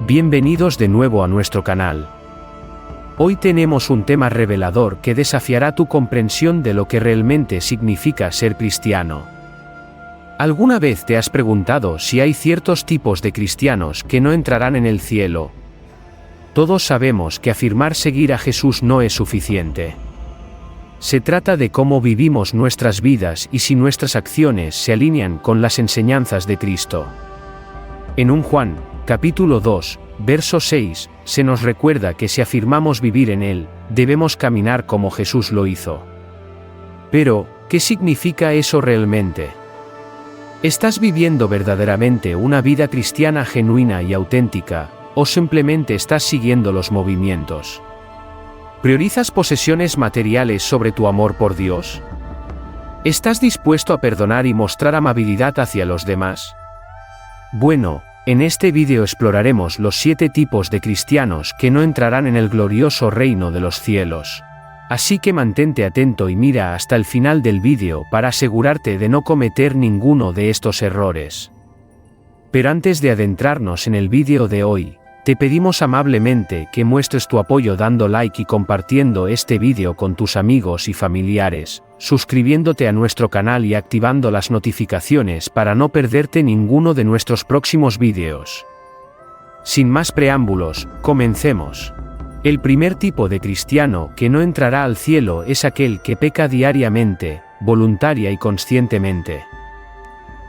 Bienvenidos de nuevo a nuestro canal. Hoy tenemos un tema revelador que desafiará tu comprensión de lo que realmente significa ser cristiano. ¿Alguna vez te has preguntado si hay ciertos tipos de cristianos que no entrarán en el cielo? Todos sabemos que afirmar seguir a Jesús no es suficiente. Se trata de cómo vivimos nuestras vidas y si nuestras acciones se alinean con las enseñanzas de Cristo. En 1 Juan, capítulo 2, verso 6, se nos recuerda que si afirmamos vivir en Él, debemos caminar como Jesús lo hizo. Pero, ¿qué significa eso realmente? ¿Estás viviendo verdaderamente una vida cristiana genuina y auténtica, o simplemente estás siguiendo los movimientos? ¿Priorizas posesiones materiales sobre tu amor por Dios? ¿Estás dispuesto a perdonar y mostrar amabilidad hacia los demás? Bueno, en este vídeo exploraremos los 7 tipos de cristianos que no entrarán en el glorioso reino de los cielos. Así que mantente atento y mira hasta el final del vídeo para asegurarte de no cometer ninguno de estos errores. Pero antes de adentrarnos en el vídeo de hoy, te pedimos amablemente que muestres tu apoyo dando like y compartiendo este vídeo con tus amigos y familiares, suscribiéndote a nuestro canal y activando las notificaciones para no perderte ninguno de nuestros próximos vídeos. Sin más preámbulos, comencemos. El primer tipo de cristiano que no entrará al cielo es aquel que peca diariamente, voluntaria y conscientemente.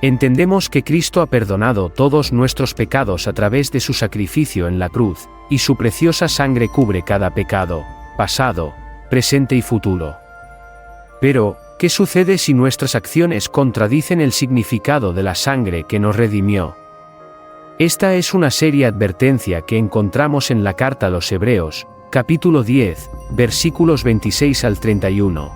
Entendemos que Cristo ha perdonado todos nuestros pecados a través de su sacrificio en la cruz, y su preciosa sangre cubre cada pecado, pasado, presente y futuro. Pero, ¿qué sucede si nuestras acciones contradicen el significado de la sangre que nos redimió? Esta es una seria advertencia que encontramos en la carta a los Hebreos, capítulo 10, versículos 26 al 31.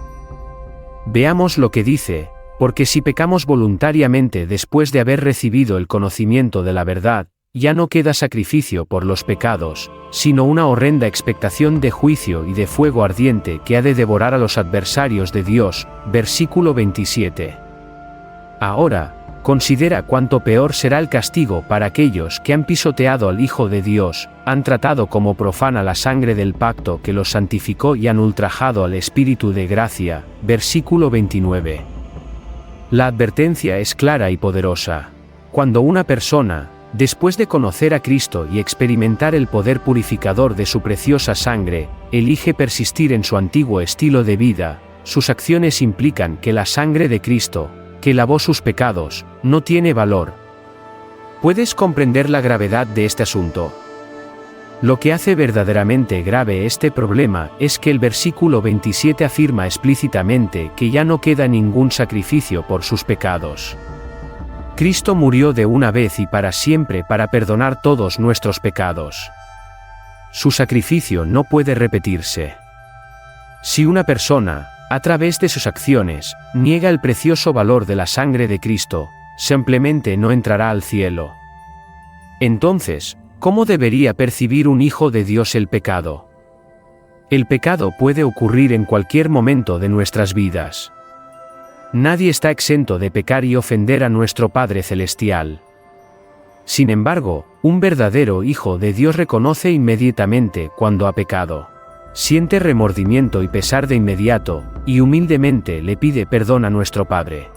Veamos lo que dice. Porque si pecamos voluntariamente después de haber recibido el conocimiento de la verdad, ya no queda sacrificio por los pecados, sino una horrenda expectación de juicio y de fuego ardiente que ha de devorar a los adversarios de Dios. Versículo 27. Ahora, considera cuánto peor será el castigo para aquellos que han pisoteado al Hijo de Dios, han tratado como profana la sangre del pacto que los santificó y han ultrajado al Espíritu de gracia. Versículo 29. La advertencia es clara y poderosa. Cuando una persona, después de conocer a Cristo y experimentar el poder purificador de su preciosa sangre, elige persistir en su antiguo estilo de vida, sus acciones implican que la sangre de Cristo, que lavó sus pecados, no tiene valor. ¿Puedes comprender la gravedad de este asunto? Lo que hace verdaderamente grave este problema es que el versículo 27 afirma explícitamente que ya no queda ningún sacrificio por sus pecados. Cristo murió de una vez y para siempre para perdonar todos nuestros pecados. Su sacrificio no puede repetirse. Si una persona, a través de sus acciones, niega el precioso valor de la sangre de Cristo, simplemente no entrará al cielo. Entonces, ¿cómo debería percibir un hijo de Dios el pecado? El pecado puede ocurrir en cualquier momento de nuestras vidas. Nadie está exento de pecar y ofender a nuestro Padre Celestial. Sin embargo, un verdadero hijo de Dios reconoce inmediatamente cuando ha pecado. Siente remordimiento y pesar de inmediato, y humildemente le pide perdón a nuestro Padre.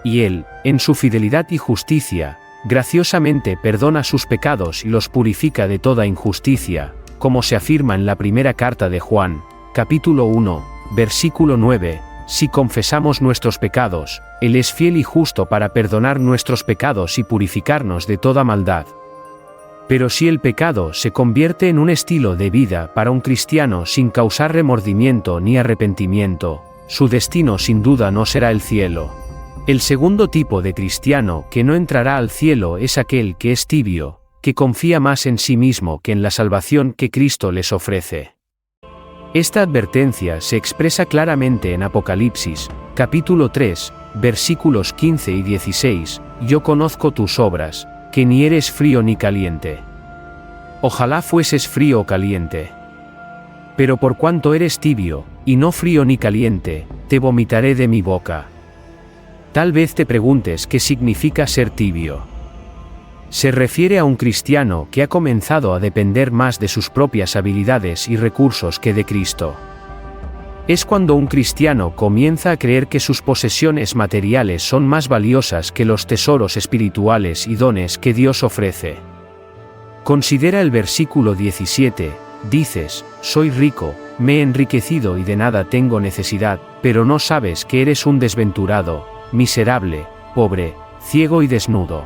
Y Él, en su fidelidad y justicia, graciosamente perdona sus pecados y los purifica de toda injusticia, como se afirma en la primera carta de Juan, capítulo 1, versículo 9, si confesamos nuestros pecados, Él es fiel y justo para perdonar nuestros pecados y purificarnos de toda maldad. Pero si el pecado se convierte en un estilo de vida para un cristiano sin causar remordimiento ni arrepentimiento, su destino sin duda no será el cielo. El segundo tipo de cristiano que no entrará al cielo es aquel que es tibio, que confía más en sí mismo que en la salvación que Cristo les ofrece. Esta advertencia se expresa claramente en Apocalipsis, capítulo 3, versículos 15 y 16, yo conozco tus obras, que ni eres frío ni caliente. Ojalá fueses frío o caliente. Pero por cuanto eres tibio, y no frío ni caliente, te vomitaré de mi boca. Tal vez te preguntes qué significa ser tibio. Se refiere a un cristiano que ha comenzado a depender más de sus propias habilidades y recursos que de Cristo. Es cuando un cristiano comienza a creer que sus posesiones materiales son más valiosas que los tesoros espirituales y dones que Dios ofrece. Considera el versículo 17, dices, soy rico, me he enriquecido y de nada tengo necesidad, pero no sabes que eres un desventurado, miserable, pobre, ciego y desnudo.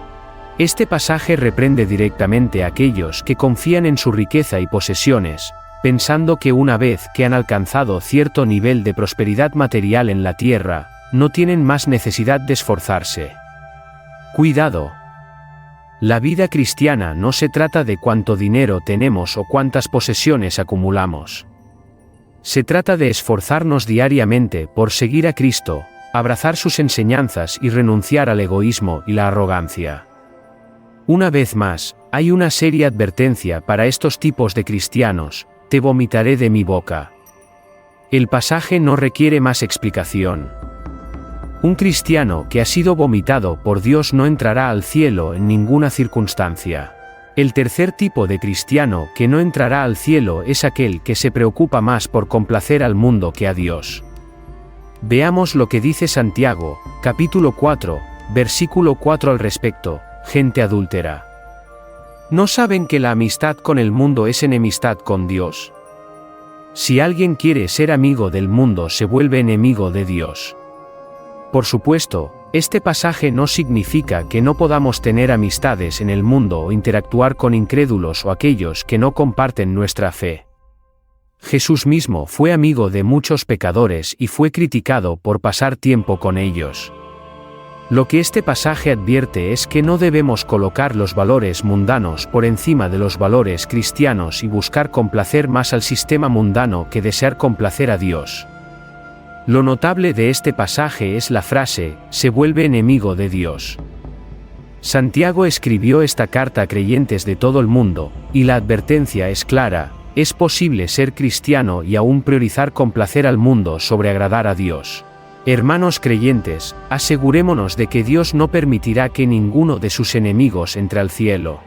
Este pasaje reprende directamente a aquellos que confían en su riqueza y posesiones, pensando que una vez que han alcanzado cierto nivel de prosperidad material en la tierra, no tienen más necesidad de esforzarse. Cuidado. La vida cristiana no se trata de cuánto dinero tenemos o cuántas posesiones acumulamos. Se trata de esforzarnos diariamente por seguir a Cristo, abrazar sus enseñanzas y renunciar al egoísmo y la arrogancia. Una vez más, hay una seria advertencia para estos tipos de cristianos: te vomitaré de mi boca. El pasaje no requiere más explicación. Un cristiano que ha sido vomitado por Dios no entrará al cielo en ninguna circunstancia. El tercer tipo de cristiano que no entrará al cielo es aquel que se preocupa más por complacer al mundo que a Dios. Veamos lo que dice Santiago, capítulo 4, versículo 4 al respecto: gente adúltera. ¿No saben que la amistad con el mundo es enemistad con Dios? Si alguien quiere ser amigo del mundo, se vuelve enemigo de Dios. Por supuesto, este pasaje no significa que no podamos tener amistades en el mundo o interactuar con incrédulos o aquellos que no comparten nuestra fe. Jesús mismo fue amigo de muchos pecadores y fue criticado por pasar tiempo con ellos. Lo que este pasaje advierte es que no debemos colocar los valores mundanos por encima de los valores cristianos y buscar complacer más al sistema mundano que desear complacer a Dios. Lo notable de este pasaje es la frase, se vuelve enemigo de Dios. Santiago escribió esta carta a creyentes de todo el mundo, y la advertencia es clara: es posible ser cristiano y aún priorizar complacer al mundo sobre agradar a Dios. Hermanos creyentes, asegurémonos de que Dios no permitirá que ninguno de sus enemigos entre al cielo.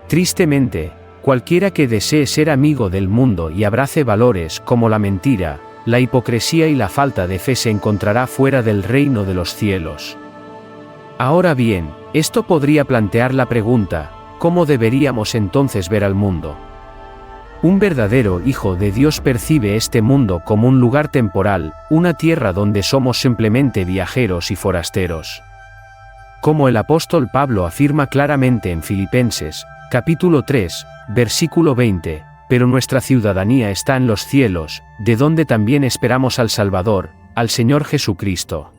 Tristemente, cualquiera que desee ser amigo del mundo y abrace valores como la mentira, la hipocresía y la falta de fe se encontrará fuera del reino de los cielos. Ahora bien, esto podría plantear la pregunta: ¿cómo deberíamos entonces ver al mundo? Un verdadero hijo de Dios percibe este mundo como un lugar temporal, una tierra donde somos simplemente viajeros y forasteros. Como el apóstol Pablo afirma claramente en Filipenses, capítulo 3, versículo 20, pero nuestra ciudadanía está en los cielos, de donde también esperamos al Salvador, al Señor Jesucristo.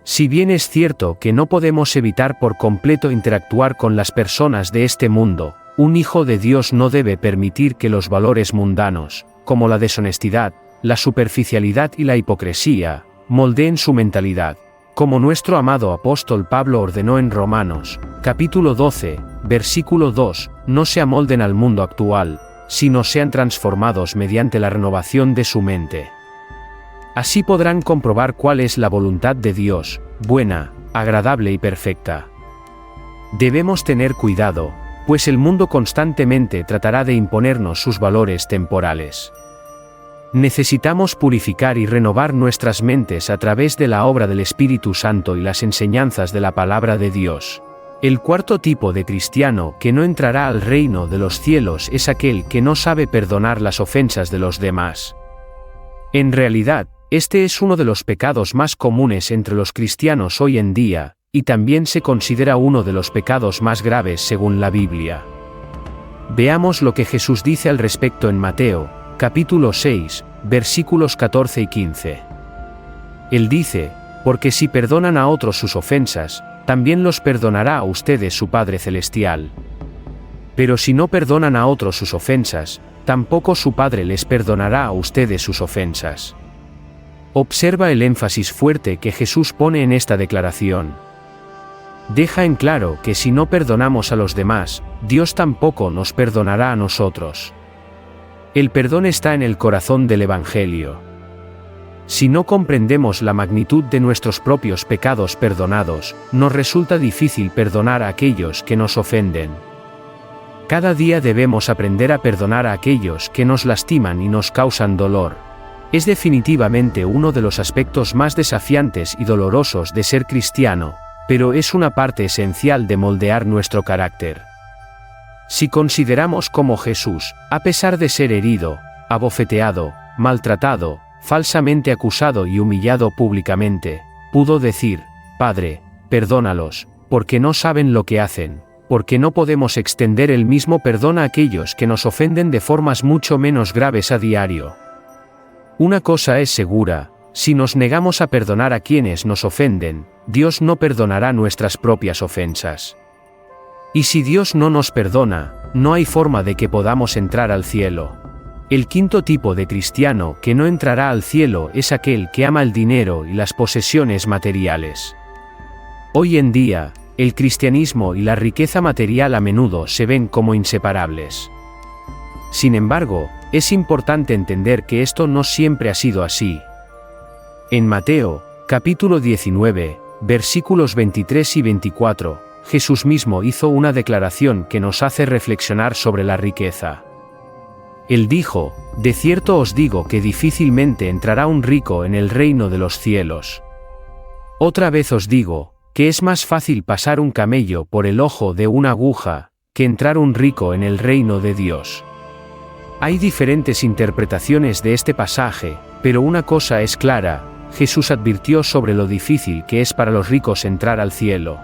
Si bien es cierto que no podemos evitar por completo interactuar con las personas de este mundo, un hijo de Dios no debe permitir que los valores mundanos, como la deshonestidad, la superficialidad y la hipocresía, moldeen su mentalidad, como nuestro amado apóstol Pablo ordenó en Romanos, capítulo 12, versículo 2, no se amolden al mundo actual, sino sean transformados mediante la renovación de su mente. Así podrán comprobar cuál es la voluntad de Dios, buena, agradable y perfecta. Debemos tener cuidado, pues el mundo constantemente tratará de imponernos sus valores temporales. Necesitamos purificar y renovar nuestras mentes a través de la obra del Espíritu Santo y las enseñanzas de la palabra de Dios. El cuarto tipo de cristiano que no entrará al reino de los cielos es aquel que no sabe perdonar las ofensas de los demás. En realidad, este es uno de los pecados más comunes entre los cristianos hoy en día, y también se considera uno de los pecados más graves según la Biblia. Veamos lo que Jesús dice al respecto en Mateo, capítulo 6, versículos 14 y 15. Él dice: porque si perdonan a otros sus ofensas, también los perdonará a ustedes su Padre Celestial. Pero si no perdonan a otros sus ofensas, tampoco su Padre les perdonará a ustedes sus ofensas. Observa el énfasis fuerte que Jesús pone en esta declaración. Deja en claro que si no perdonamos a los demás, Dios tampoco nos perdonará a nosotros. El perdón está en el corazón del Evangelio. Si no comprendemos la magnitud de nuestros propios pecados perdonados, nos resulta difícil perdonar a aquellos que nos ofenden. Cada día debemos aprender a perdonar a aquellos que nos lastiman y nos causan dolor. Es definitivamente uno de los aspectos más desafiantes y dolorosos de ser cristiano, pero es una parte esencial de moldear nuestro carácter. Si consideramos cómo Jesús, a pesar de ser herido, abofeteado, maltratado, falsamente acusado y humillado públicamente, pudo decir: Padre, perdónalos, porque no saben lo que hacen, porque no podemos extender el mismo perdón a aquellos que nos ofenden de formas mucho menos graves a diario. Una cosa es segura: si nos negamos a perdonar a quienes nos ofenden, Dios no perdonará nuestras propias ofensas. Y si Dios no nos perdona, no hay forma de que podamos entrar al cielo. El quinto tipo de cristiano que no entrará al cielo es aquel que ama el dinero y las posesiones materiales. Hoy en día, el cristianismo y la riqueza material a menudo se ven como inseparables. Sin embargo, es importante entender que esto no siempre ha sido así. En Mateo, capítulo 19, versículos 23 y 24, Jesús mismo hizo una declaración que nos hace reflexionar sobre la riqueza. Él dijo: de cierto os digo que difícilmente entrará un rico en el reino de los cielos. Otra vez os digo, que es más fácil pasar un camello por el ojo de una aguja, que entrar un rico en el reino de Dios. Hay diferentes interpretaciones de este pasaje, pero una cosa es clara: Jesús advirtió sobre lo difícil que es para los ricos entrar al cielo.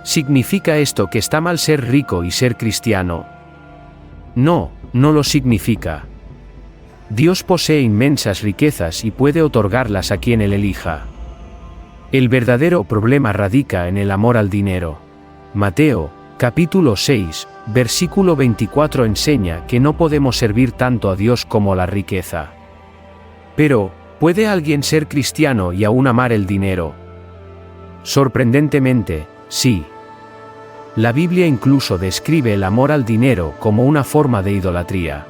¿Significa esto que está mal ser rico y ser cristiano? No, no lo significa. Dios posee inmensas riquezas y puede otorgarlas a quien Él elija. El verdadero problema radica en el amor al dinero. Mateo, capítulo 6, versículo 24 enseña que no podemos servir tanto a Dios como a la riqueza. Pero, ¿puede alguien ser cristiano y aún amar el dinero? Sorprendentemente, sí. La Biblia incluso describe el amor al dinero como una forma de idolatría.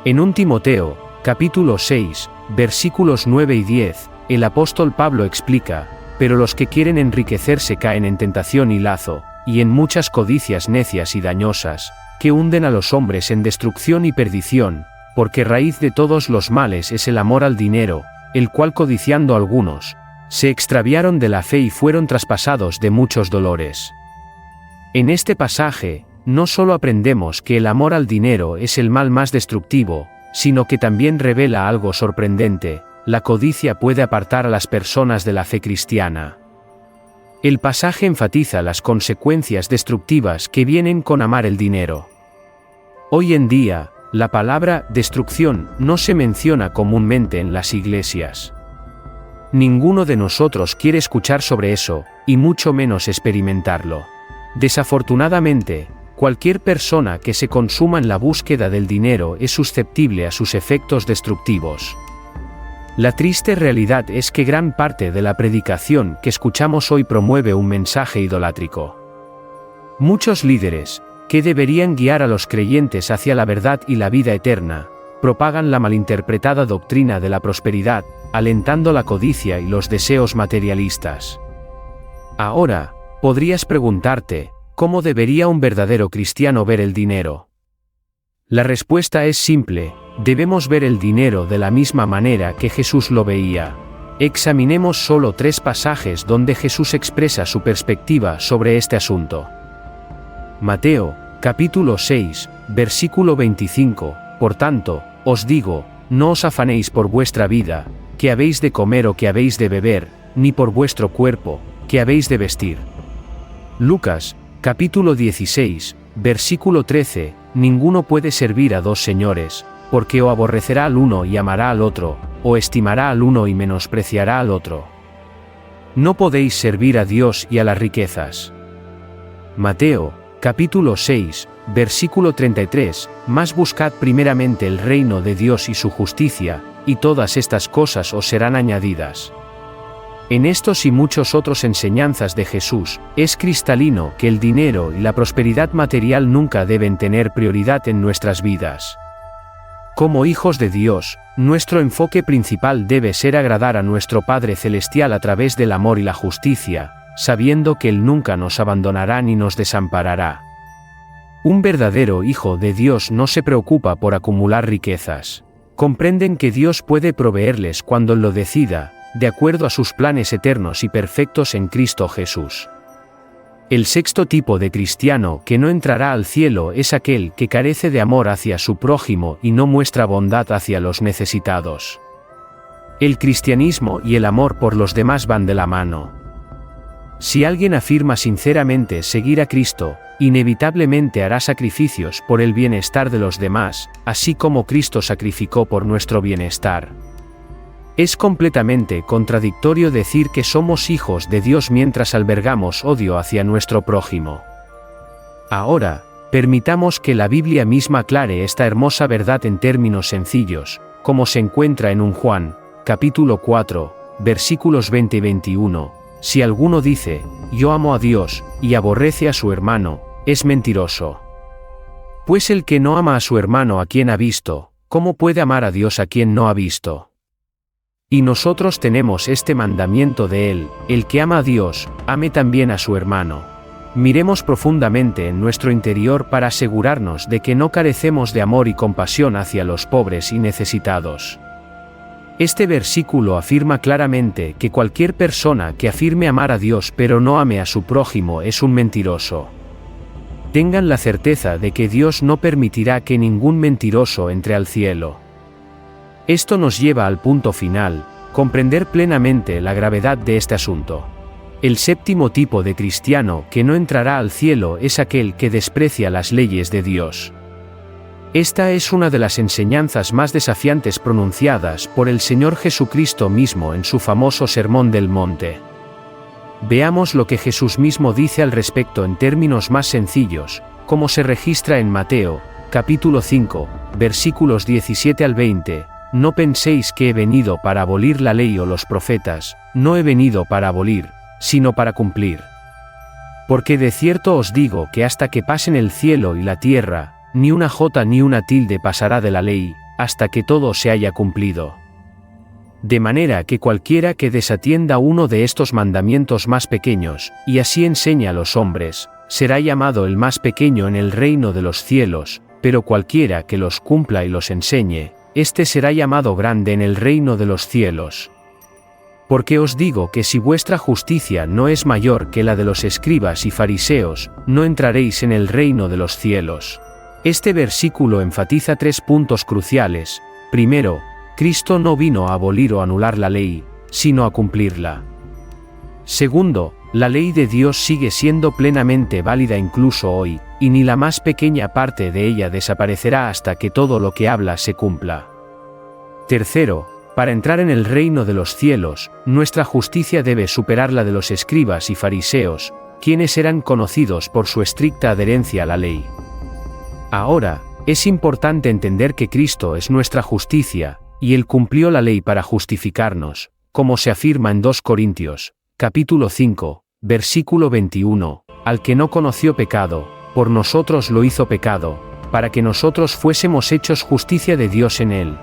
En 1 Timoteo, capítulo 6, versículos 9 y 10, el apóstol Pablo explica: pero los que quieren enriquecerse caen en tentación y lazo, y en muchas codicias necias y dañosas, que hunden a los hombres en destrucción y perdición, porque raíz de todos los males es el amor al dinero, el cual codiciando algunos, se extraviaron de la fe y fueron traspasados de muchos dolores. En este pasaje, no solo aprendemos que el amor al dinero es el mal más destructivo, sino que también revela algo sorprendente: la codicia puede apartar a las personas de la fe cristiana. El pasaje enfatiza las consecuencias destructivas que vienen con amar el dinero. Hoy en día, la palabra destrucción no se menciona comúnmente en las iglesias. Ninguno de nosotros quiere escuchar sobre eso, y mucho menos experimentarlo. Desafortunadamente, cualquier persona que se consuma en la búsqueda del dinero es susceptible a sus efectos destructivos. La triste realidad es que gran parte de la predicación que escuchamos hoy promueve un mensaje idolátrico. Muchos líderes, que deberían guiar a los creyentes hacia la verdad y la vida eterna, propagan la malinterpretada doctrina de la prosperidad, alentando la codicia y los deseos materialistas. Ahora, podrías preguntarte: ¿cómo debería un verdadero cristiano ver el dinero? La respuesta es simple: debemos ver el dinero de la misma manera que Jesús lo veía. Examinemos solo 3 pasajes donde Jesús expresa su perspectiva sobre este asunto. Mateo, capítulo 6, versículo 25, por tanto, os digo, no os afanéis por vuestra vida, qué habéis de comer o qué habéis de beber, ni por vuestro cuerpo, qué habéis de vestir. Lucas, capítulo 16, versículo 13, ninguno puede servir a 2 señores, porque o aborrecerá al uno y amará al otro, o estimará al uno y menospreciará al otro. No podéis servir a Dios y a las riquezas. Mateo, capítulo 6, versículo 33, mas buscad primeramente el reino de Dios y su justicia, y todas estas cosas os serán añadidas. En estos y muchos otros enseñanzas de Jesús, es cristalino que el dinero y la prosperidad material nunca deben tener prioridad en nuestras vidas. Como hijos de Dios, nuestro enfoque principal debe ser agradar a nuestro Padre Celestial a través del amor y la justicia, sabiendo que Él nunca nos abandonará ni nos desamparará. Un verdadero hijo de Dios no se preocupa por acumular riquezas. Comprenden que Dios puede proveerles cuando lo decida, de acuerdo a sus planes eternos y perfectos en Cristo Jesús. El sexto tipo de cristiano que no entrará al cielo es aquel que carece de amor hacia su prójimo y no muestra bondad hacia los necesitados. El cristianismo y el amor por los demás van de la mano. Si alguien afirma sinceramente seguir a Cristo, inevitablemente hará sacrificios por el bienestar de los demás, así como Cristo sacrificó por nuestro bienestar. Es completamente contradictorio decir que somos hijos de Dios mientras albergamos odio hacia nuestro prójimo. Ahora, permitamos que la Biblia misma aclare esta hermosa verdad en términos sencillos, como se encuentra en 1 Juan, capítulo 4, versículos 20 y 21. Si alguno dice, yo amo a Dios, y aborrece a su hermano, es mentiroso. Pues el que no ama a su hermano a quien ha visto, ¿cómo puede amar a Dios a quien no ha visto? Y nosotros tenemos este mandamiento de Él, el que ama a Dios, ame también a su hermano. Miremos profundamente en nuestro interior para asegurarnos de que no carecemos de amor y compasión hacia los pobres y necesitados. Este versículo afirma claramente que cualquier persona que afirme amar a Dios pero no ame a su prójimo es un mentiroso. Tengan la certeza de que Dios no permitirá que ningún mentiroso entre al cielo. Esto nos lleva al punto final, comprender plenamente la gravedad de este asunto. El séptimo tipo de cristiano que no entrará al cielo es aquel que desprecia las leyes de Dios. Esta es una de las enseñanzas más desafiantes pronunciadas por el Señor Jesucristo mismo en su famoso Sermón del Monte. Veamos lo que Jesús mismo dice al respecto en términos más sencillos, como se registra en Mateo, capítulo 5, versículos 17 al 20. No penséis que he venido para abolir la ley o los profetas, no he venido para abolir, sino para cumplir. Porque de cierto os digo que hasta que pasen el cielo y la tierra, ni una jota ni una tilde pasará de la ley, hasta que todo se haya cumplido. De manera que cualquiera que desatienda uno de estos mandamientos más pequeños, y así enseña a los hombres, será llamado el más pequeño en el reino de los cielos, pero cualquiera que los cumpla y los enseñe, este será llamado grande en el reino de los cielos. Porque os digo que si vuestra justicia no es mayor que la de los escribas y fariseos, no entraréis en el reino de los cielos. Este versículo enfatiza 3 puntos cruciales. Primero, Cristo no vino a abolir o anular la ley, sino a cumplirla. Segundo, la ley de Dios sigue siendo plenamente válida incluso hoy, y ni la más pequeña parte de ella desaparecerá hasta que todo lo que habla se cumpla. Tercero, para entrar en el reino de los cielos, nuestra justicia debe superar la de los escribas y fariseos, quienes eran conocidos por su estricta adherencia a la ley. Ahora, es importante entender que Cristo es nuestra justicia, y Él cumplió la ley para justificarnos, como se afirma en 2 Corintios, capítulo 5, versículo 21, al que no conoció pecado, por nosotros lo hizo pecado, para que nosotros fuésemos hechos justicia de Dios en él.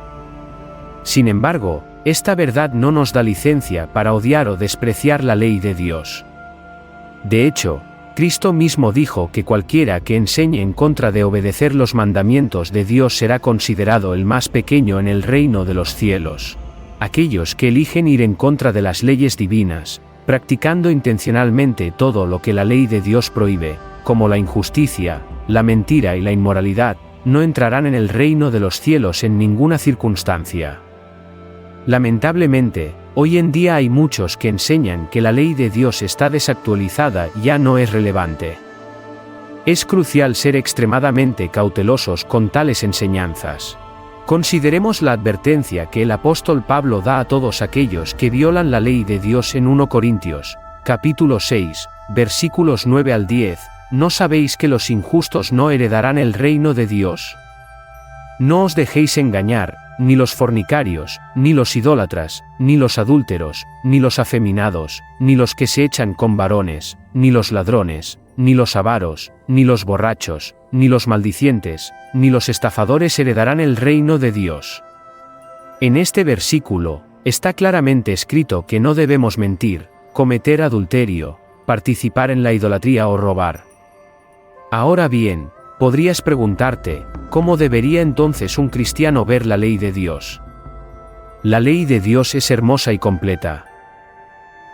Sin embargo, esta verdad no nos da licencia para odiar o despreciar la ley de Dios. De hecho, Cristo mismo dijo que cualquiera que enseñe en contra de obedecer los mandamientos de Dios será considerado el más pequeño en el reino de los cielos. Aquellos que eligen ir en contra de las leyes divinas, practicando intencionalmente todo lo que la ley de Dios prohíbe, como la injusticia, la mentira y la inmoralidad, no entrarán en el reino de los cielos en ninguna circunstancia. Lamentablemente, hoy en día hay muchos que enseñan que la ley de Dios está desactualizada y ya no es relevante. Es crucial ser extremadamente cautelosos con tales enseñanzas. Consideremos la advertencia que el apóstol Pablo da a todos aquellos que violan la ley de Dios en 1 Corintios, capítulo 6, versículos 9 al 10, ¿no sabéis que los injustos no heredarán el reino de Dios? No os dejéis engañar, ni los fornicarios, ni los idólatras, ni los adúlteros, ni los afeminados, ni los que se echan con varones, ni los ladrones, ni los avaros, ni los borrachos, ni los maldicientes, ni los estafadores heredarán el reino de Dios. En este versículo, está claramente escrito que no debemos mentir, cometer adulterio, participar en la idolatría o robar. Ahora bien, podrías preguntarte, ¿cómo debería entonces un cristiano ver la ley de Dios? La ley de Dios es hermosa y completa.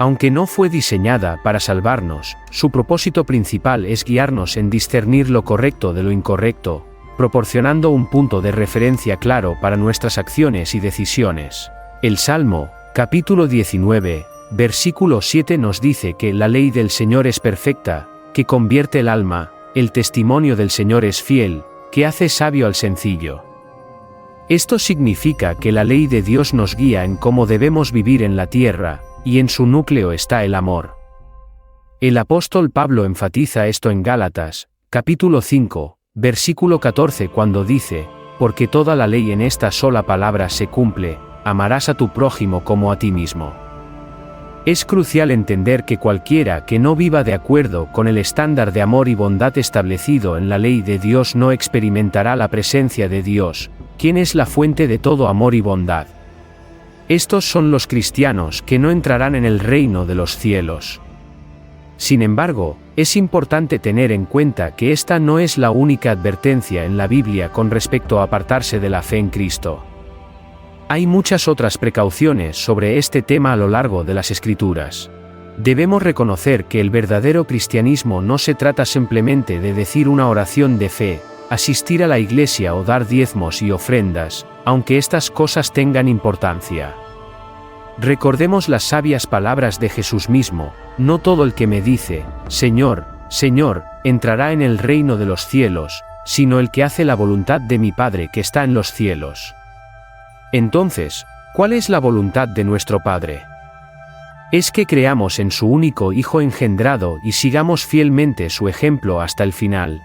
Aunque no fue diseñada para salvarnos, su propósito principal es guiarnos en discernir lo correcto de lo incorrecto, proporcionando un punto de referencia claro para nuestras acciones y decisiones. El Salmo, capítulo 19, versículo 7 nos dice que la ley del Señor es perfecta, que convierte el alma, el testimonio del Señor es fiel, que hace sabio al sencillo. Esto significa que la ley de Dios nos guía en cómo debemos vivir en la tierra, y en su núcleo está el amor. El apóstol Pablo enfatiza esto en Gálatas, capítulo 5, versículo 14 cuando dice, porque toda la ley en esta sola palabra se cumple, amarás a tu prójimo como a ti mismo. Es crucial entender que cualquiera que no viva de acuerdo con el estándar de amor y bondad establecido en la ley de Dios no experimentará la presencia de Dios, quien es la fuente de todo amor y bondad. Estos son los cristianos que no entrarán en el reino de los cielos. Sin embargo, es importante tener en cuenta que esta no es la única advertencia en la Biblia con respecto a apartarse de la fe en Cristo. Hay muchas otras precauciones sobre este tema a lo largo de las Escrituras. Debemos reconocer que el verdadero cristianismo no se trata simplemente de decir una oración de fe, asistir a la iglesia o dar diezmos y ofrendas, aunque estas cosas tengan importancia. Recordemos las sabias palabras de Jesús mismo, no todo el que me dice, Señor, Señor, entrará en el reino de los cielos, sino el que hace la voluntad de mi Padre que está en los cielos. Entonces, ¿cuál es la voluntad de nuestro Padre? Es que creamos en su único Hijo engendrado y sigamos fielmente su ejemplo hasta el final.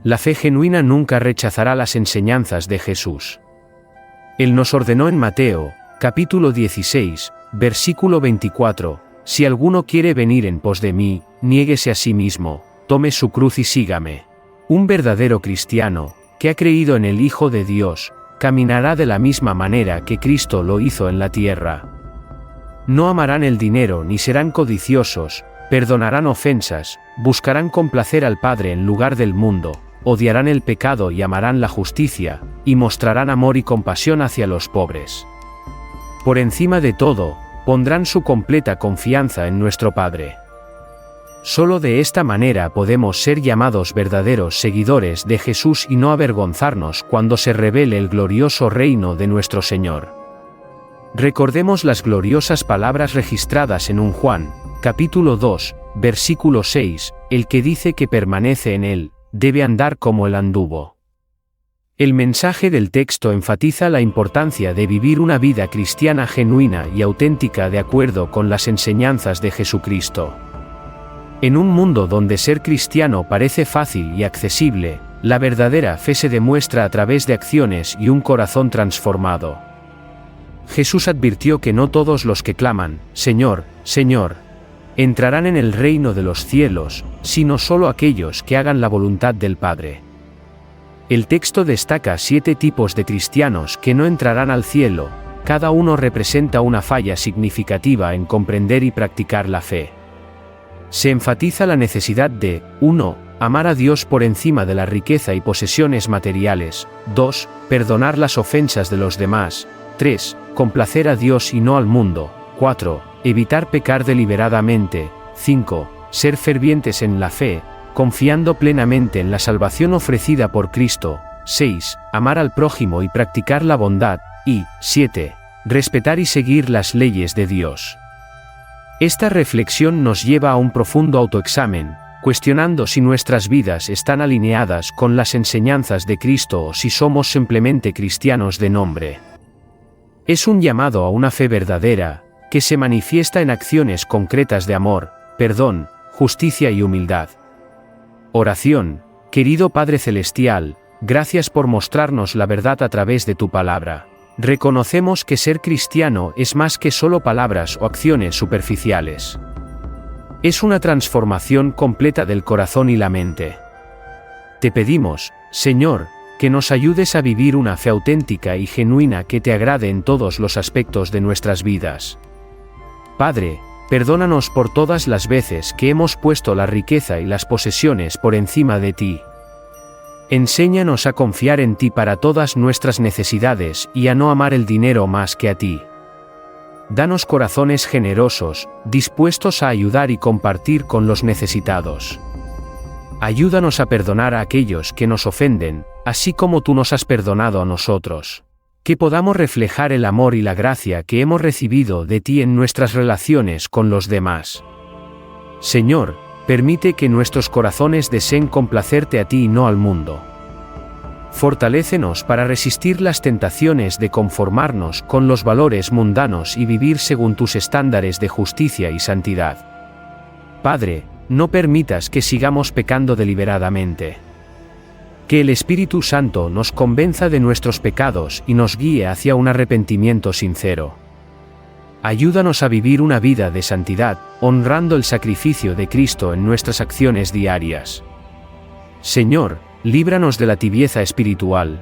La fe genuina nunca rechazará las enseñanzas de Jesús. Él nos ordenó en Mateo, capítulo 16, versículo 24, si alguno quiere venir en pos de mí, niéguese a sí mismo, tome su cruz y sígame. Un verdadero cristiano, que ha creído en el Hijo de Dios, caminará de la misma manera que Cristo lo hizo en la tierra. No amarán el dinero ni serán codiciosos, perdonarán ofensas, buscarán complacer al Padre en lugar del mundo, odiarán el pecado y amarán la justicia, y mostrarán amor y compasión hacia los pobres. Por encima de todo, pondrán su completa confianza en nuestro Padre. Solo de esta manera podemos ser llamados verdaderos seguidores de Jesús y no avergonzarnos cuando se revele el glorioso reino de nuestro Señor. Recordemos las gloriosas palabras registradas en 1 Juan, capítulo 2, versículo 6, el que dice que permanece en él, debe andar como él anduvo. El mensaje del texto enfatiza la importancia de vivir una vida cristiana genuina y auténtica de acuerdo con las enseñanzas de Jesucristo. En un mundo donde ser cristiano parece fácil y accesible, la verdadera fe se demuestra a través de acciones y un corazón transformado. Jesús advirtió que no todos los que claman, Señor, Señor, entrarán en el reino de los cielos, sino solo aquellos que hagan la voluntad del Padre. El texto destaca 7 tipos de cristianos que no entrarán al cielo, cada uno representa una falla significativa en comprender y practicar la fe. Se enfatiza la necesidad de, 1. Amar a Dios por encima de la riqueza y posesiones materiales, 2. Perdonar las ofensas de los demás, 3. Complacer a Dios y no al mundo, 4. Evitar pecar deliberadamente, 5. Ser fervientes en la fe, confiando plenamente en la salvación ofrecida por Cristo, 6. Amar al prójimo y practicar la bondad, y 7. Respetar y seguir las leyes de Dios. Esta reflexión nos lleva a un profundo autoexamen, cuestionando si nuestras vidas están alineadas con las enseñanzas de Cristo o si somos simplemente cristianos de nombre. Es un llamado a una fe verdadera, que se manifiesta en acciones concretas de amor, perdón, justicia y humildad. Oración. Querido Padre Celestial, gracias por mostrarnos la verdad a través de tu palabra. Reconocemos que ser cristiano es más que solo palabras o acciones superficiales. Es una transformación completa del corazón y la mente. Te pedimos, Señor, que nos ayudes a vivir una fe auténtica y genuina que te agrade en todos los aspectos de nuestras vidas. Padre, perdónanos por todas las veces que hemos puesto la riqueza y las posesiones por encima de ti. Enséñanos a confiar en ti para todas nuestras necesidades y a no amar el dinero más que a ti. Danos corazones generosos, dispuestos a ayudar y compartir con los necesitados. Ayúdanos a perdonar a aquellos que nos ofenden, así como tú nos has perdonado a nosotros. Que podamos reflejar el amor y la gracia que hemos recibido de ti en nuestras relaciones con los demás. Señor, permite que nuestros corazones deseen complacerte a ti y no al mundo. Fortalécenos para resistir las tentaciones de conformarnos con los valores mundanos y vivir según tus estándares de justicia y santidad. Padre, no permitas que sigamos pecando deliberadamente. Que el Espíritu Santo nos convenza de nuestros pecados y nos guíe hacia un arrepentimiento sincero. Ayúdanos a vivir una vida de santidad, honrando el sacrificio de Cristo en nuestras acciones diarias. Señor, líbranos de la tibieza espiritual.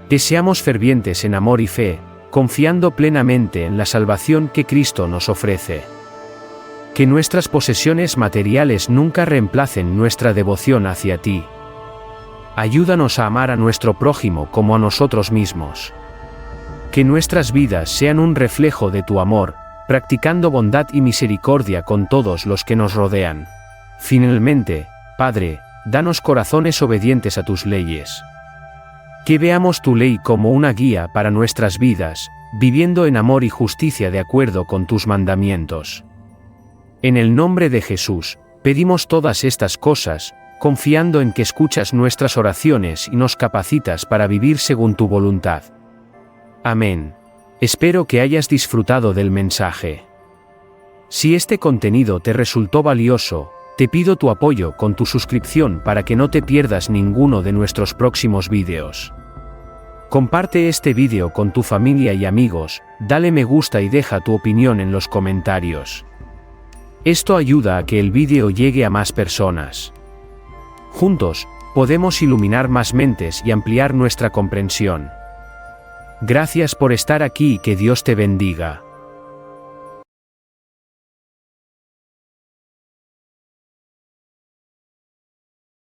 Que seamos fervientes en amor y fe, confiando plenamente en la salvación que Cristo nos ofrece. Que nuestras posesiones materiales nunca reemplacen nuestra devoción hacia ti. Ayúdanos a amar a nuestro prójimo como a nosotros mismos. Que nuestras vidas sean un reflejo de tu amor, practicando bondad y misericordia con todos los que nos rodean. Finalmente, Padre, danos corazones obedientes a tus leyes. Que veamos tu ley como una guía para nuestras vidas, viviendo en amor y justicia de acuerdo con tus mandamientos. En el nombre de Jesús, pedimos todas estas cosas, confiando en que escuchas nuestras oraciones y nos capacitas para vivir según tu voluntad. Amén. Espero que hayas disfrutado del mensaje. Si este contenido te resultó valioso, te pido tu apoyo con tu suscripción para que no te pierdas ninguno de nuestros próximos vídeos. Comparte este vídeo con tu familia y amigos, dale me gusta y deja tu opinión en los comentarios. Esto ayuda a que el vídeo llegue a más personas. Juntos, podemos iluminar más mentes y ampliar nuestra comprensión. Gracias por estar aquí y que Dios te bendiga.